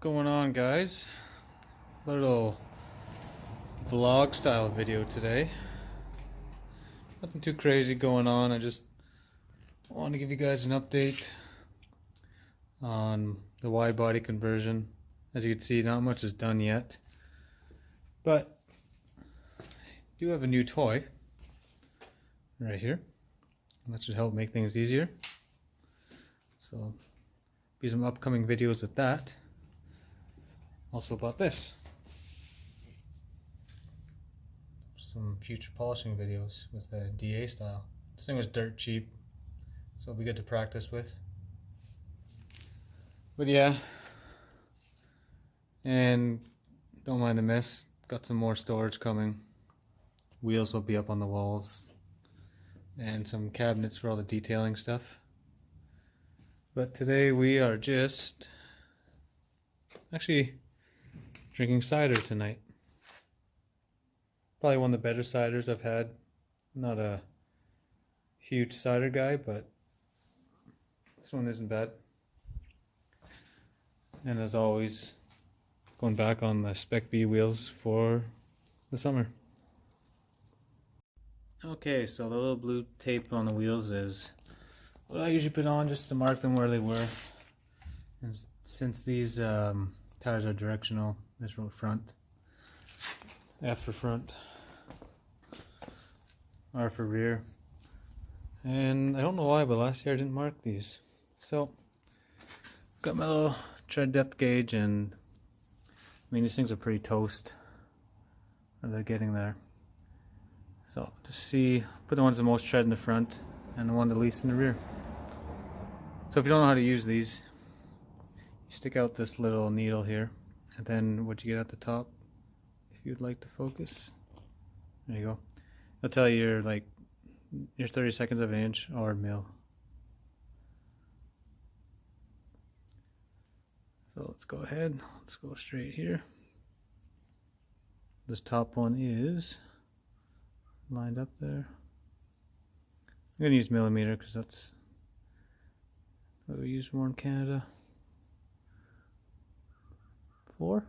going on, guys? Little vlog style video today. Nothing too crazy going on. I just want to give you guys an update on the wide body conversion. As you can see, not much is done yet, but I do have a new toy right here, and that should help make things easier. So be some upcoming videos with that. Also about this, some future polishing videos with the DA style. This thing was dirt cheap, so it'll be good to practice with. But yeah, and don't mind the mess, got some more storage coming. Wheels will be up on the walls and some cabinets for all the detailing stuff. But today we are just actually drinking cider tonight. Probably one of the better ciders I've had. I'm not a huge cider guy, but this one isn't bad. And as always, going back on the Spec B wheels for the summer. Okay, so the little blue tape on the wheels is what I usually put on just to mark them where they were. And since these tires are directional, I just wrote front. F for front, R for rear. And I don't know why, but last year I didn't mark these. So, got my little tread depth gauge, and I mean, these things are pretty toast. They're getting there. So, to see, put the ones the most tread in the front and the one the least in the rear. So if you don't know how to use these, you stick out this little needle here, and then what you get at the top, if you'd like to focus, there you go. It'll tell you your 30 seconds of an inch or mil. So let's go ahead, let's go straight here. This top one is lined up there. I'm going to use millimeter because that's what we use more in Canada. 4.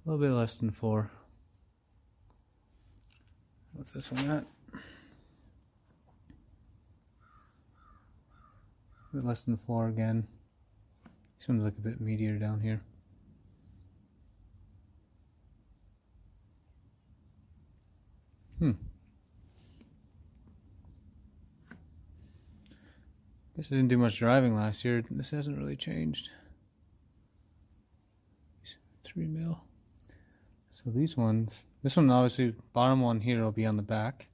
A little bit less than 4. What's this one at? A bit less than 4 again. This one's like a bit meatier down here. Guess I didn't do much driving last year. This hasn't really changed. 3 mil. So these ones, this one obviously, bottom one here will be on the back.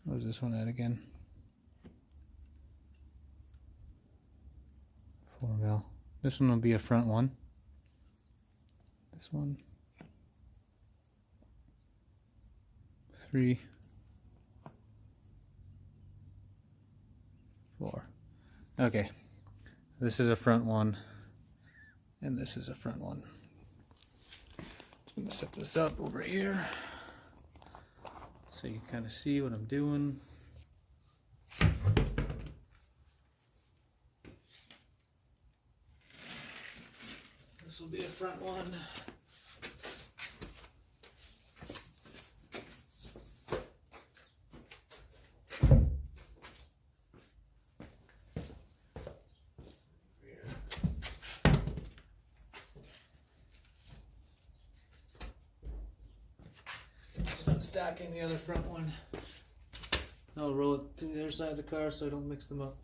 What is this one at again? 4 mil. This one will be a front one. This one. 3. 4. Okay, this is a front one, and this is a front one. I'm gonna set this up over here so you kind of see what I'm doing. This will be a front one. Stacking the other front one. I'll roll it to the other side of the car so I don't mix them up.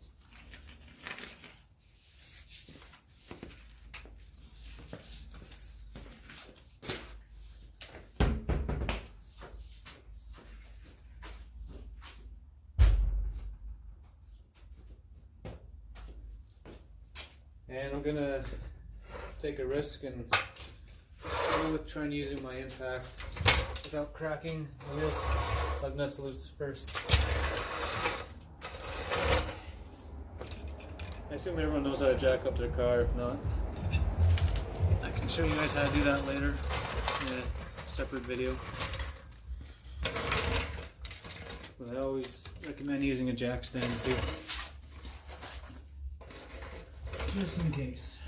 And I'm gonna take a risk and go with trying using my impact without cracking the wheels. Lug nuts loose first. I assume everyone knows how to jack up their car. If not, I can show you guys how to do that later in a separate video. But I always recommend using a jack stand too. just in case.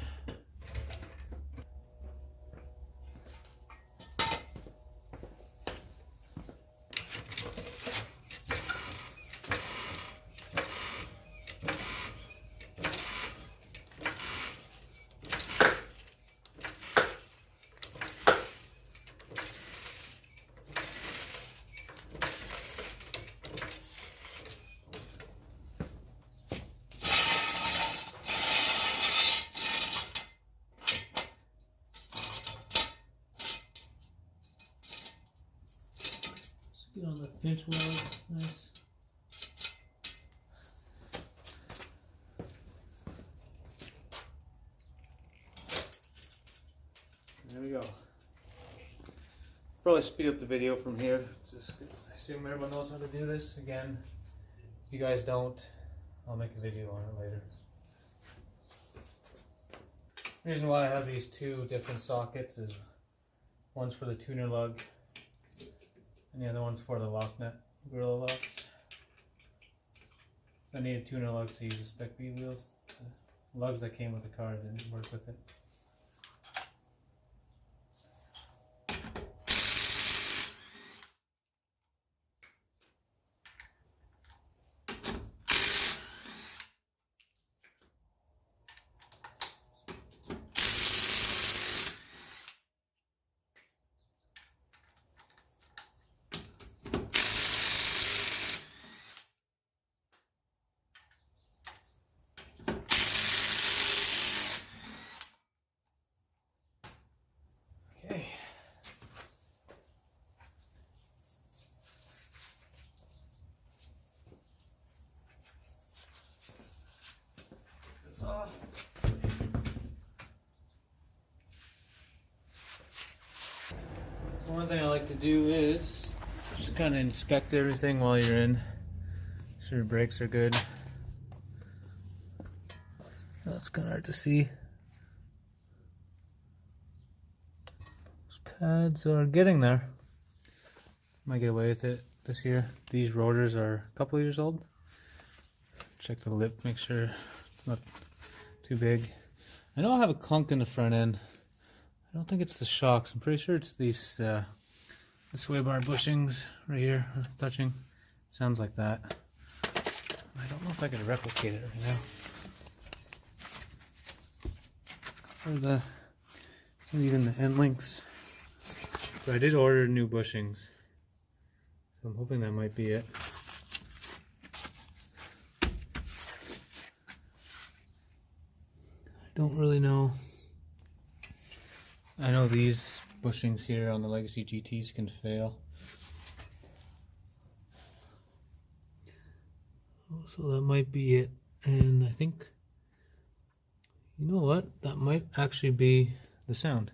Get on the pinch weld, nice. There we go. Probably speed up the video from here, just 'cause I assume everyone knows how to do this. Again, if you guys don't, I'll make a video on it later. The reason why I have these two different sockets is one's for the tuner lug and the other one's for the lock nut Gorilla locks. I needed tuner lugs to use the Spec B wheels. The lugs that came with the car didn't work with it. Okay. This off. So one thing I like to do is just kind of inspect everything while you're in. Make sure your brakes are good. That's kind of hard to see. Pads are getting there. Might get away with it this year. These rotors are a couple of years old. Check the lip, make sure it's not too big. I know I have a clunk in the front end. I don't think it's the shocks. I'm pretty sure it's these the sway bar bushings right here touching. Sounds like that. I don't know if I can replicate it right now. Or the even the end links. So I did order new bushings, so I'm hoping that might be it. I don't really know. I know these bushings here on the Legacy GTs can fail. So that might be it. And I think, you know what, that might actually be the sound.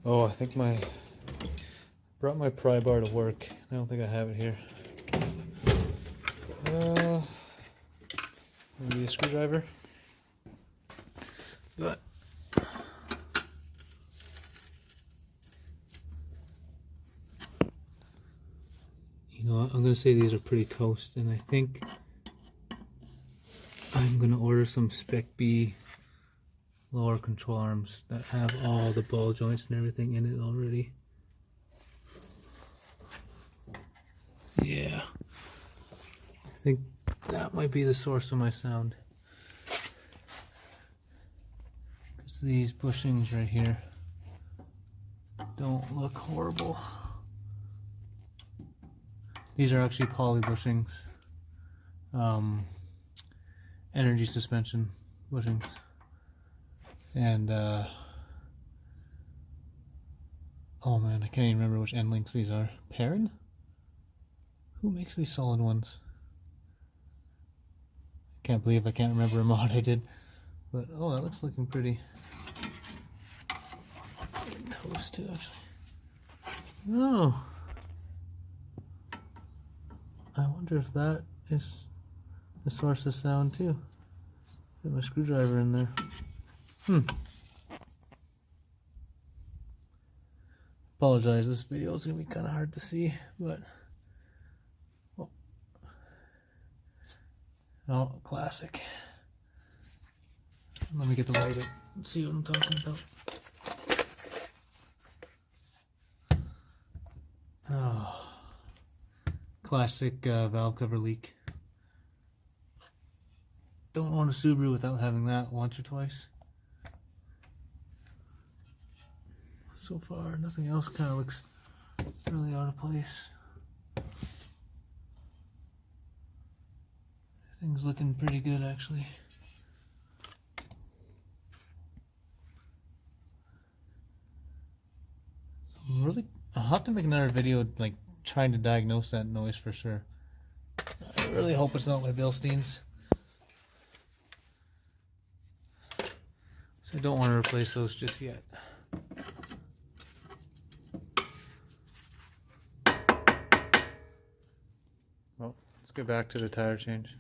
Oh, I think brought my pry bar to work. I don't think I have it here. Maybe a screwdriver. But you know what? I'm gonna say these are pretty toast, and I think I'm gonna order some Spec B lower control arms that have all the ball joints and everything in it already. Yeah, I think that might be the source of my sound. Because these bushings right here don't look horrible. These are actually poly bushings, energy suspension bushings. And oh man, I can't even remember which end links these are. Perrin? Who makes these solid ones? Can't believe I can't remember a mod I did. But oh, that looks looking pretty toast too, actually. Oh, I wonder if that is the source of sound too. Got my screwdriver in there. Apologize, this video is going to be kind of hard to see, but well, Oh, classic. Let me get the light up and see what I'm talking about. Oh, classic valve cover leak. Don't own a Subaru without having that once or twice. So far, nothing else kind of looks really out of place. Things looking pretty good actually. I'll have to make another video like trying to diagnose that noise for sure. I really hope it's not my Bilsteins. So I don't want to replace those just yet. Well, let's get back to the tire change.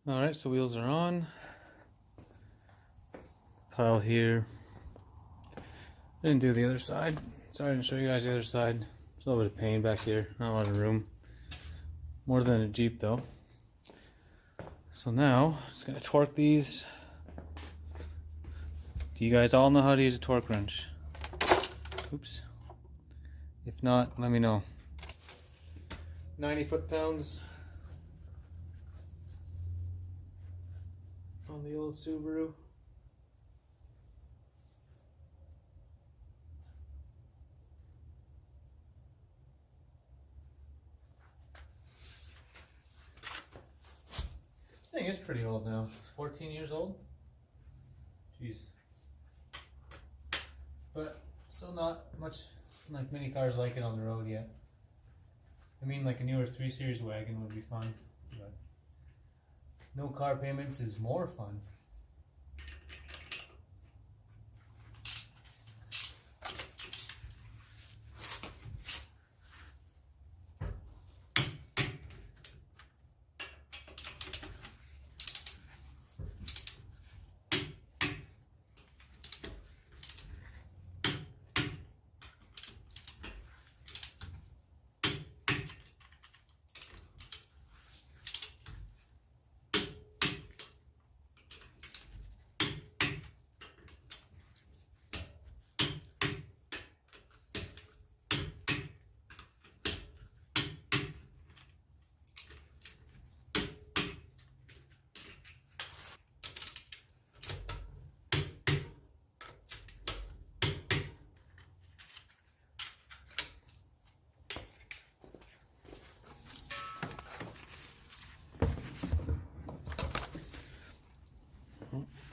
Alright, so wheels are on. Pile here. I didn't do the other side. Sorry I didn't show you guys the other side. There's a little bit of pain back here, not a lot of room. More than a Jeep though. So now, just gonna torque these. Do you guys all know how to use a torque wrench? Oops. If not, let me know. 90 foot-pounds on the old Subaru. This thing is pretty old now. It's 14 years old. Jeez. But still not much like many cars like it on the road yet. I mean, like a newer 3 Series wagon would be fun, but no car payments is more fun.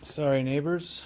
Sorry, neighbors.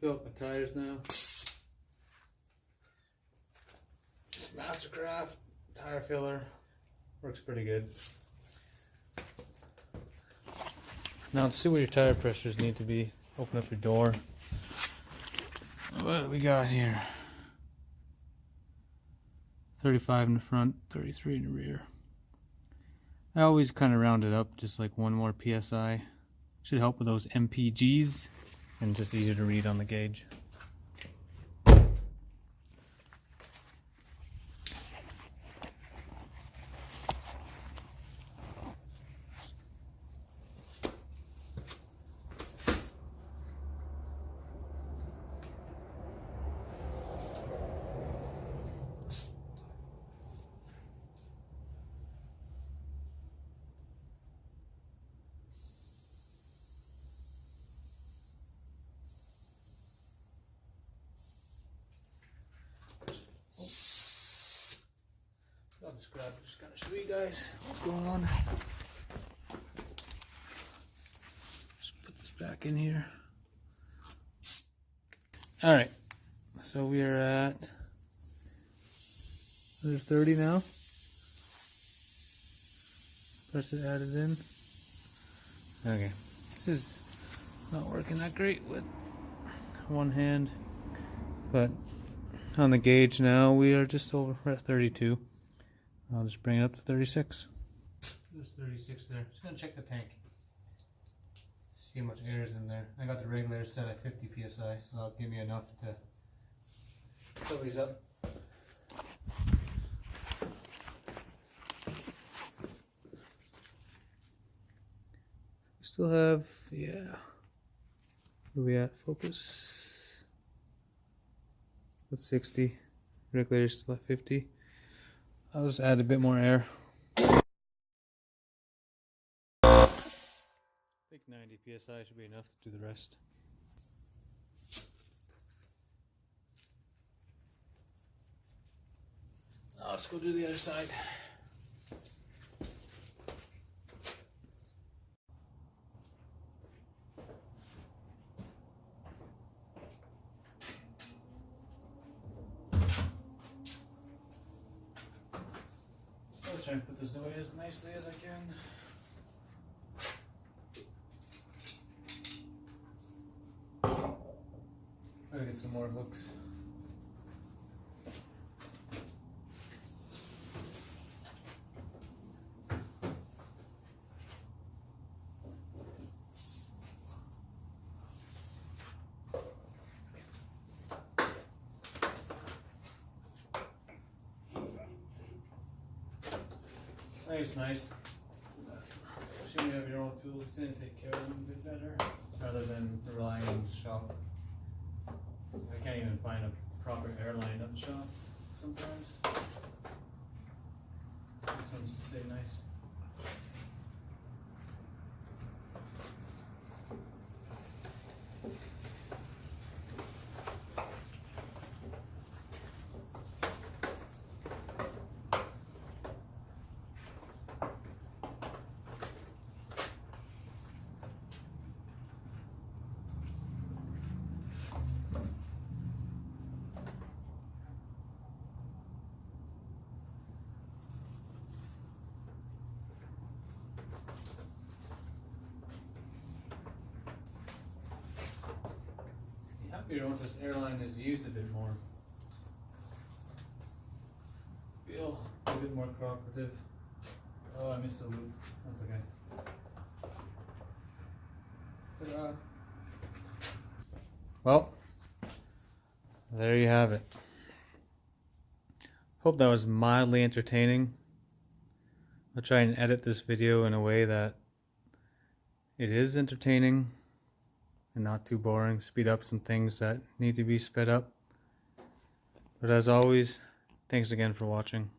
fill up my tires now. Just Mastercraft tire filler. Works pretty good. Now let's see where your tire pressures need to be. Open up your door. What do we got here? 35 in the front, 33 in the rear. I always kind of round it up, just like one more PSI. Should help with those MPGs and just easier to read on the gauge. I'll just grab it, just gotta show you guys what's going on. Just put this back in here. Alright, so we are at 30 now. Press it, add it in. Okay, this is not working that great with one hand, but on the gauge now we are just over at 32. I'll just bring it up to 36. There's 36 there. Just gonna check the tank. See how much air is in there. I got the regulator set at 50 psi, so that'll give me enough to fill these up. We still have, yeah. Where are we at? Focus. With 60. Regulator still at 50. I'll just add a bit more air. I think 90 psi should be enough to do the rest. Now let's go do the other side. I'll try and put this away as nicely as I can. Gotta get some more hooks. I think it's nice. Assuming you have your own tools to take care of them a bit better, rather than relying on the shop. I can't even find a proper airline at the shop sometimes. This one's just stay nice. Happier once this airline is used a bit more. Feel a bit more cooperative. Oh, I missed a loop. That's okay. Ta-da. Well, there you have it. Hope that was mildly entertaining. I'll try and edit this video in a way that it is entertaining and not too boring. Speed up some things that need to be sped up. But as always, thanks again for watching.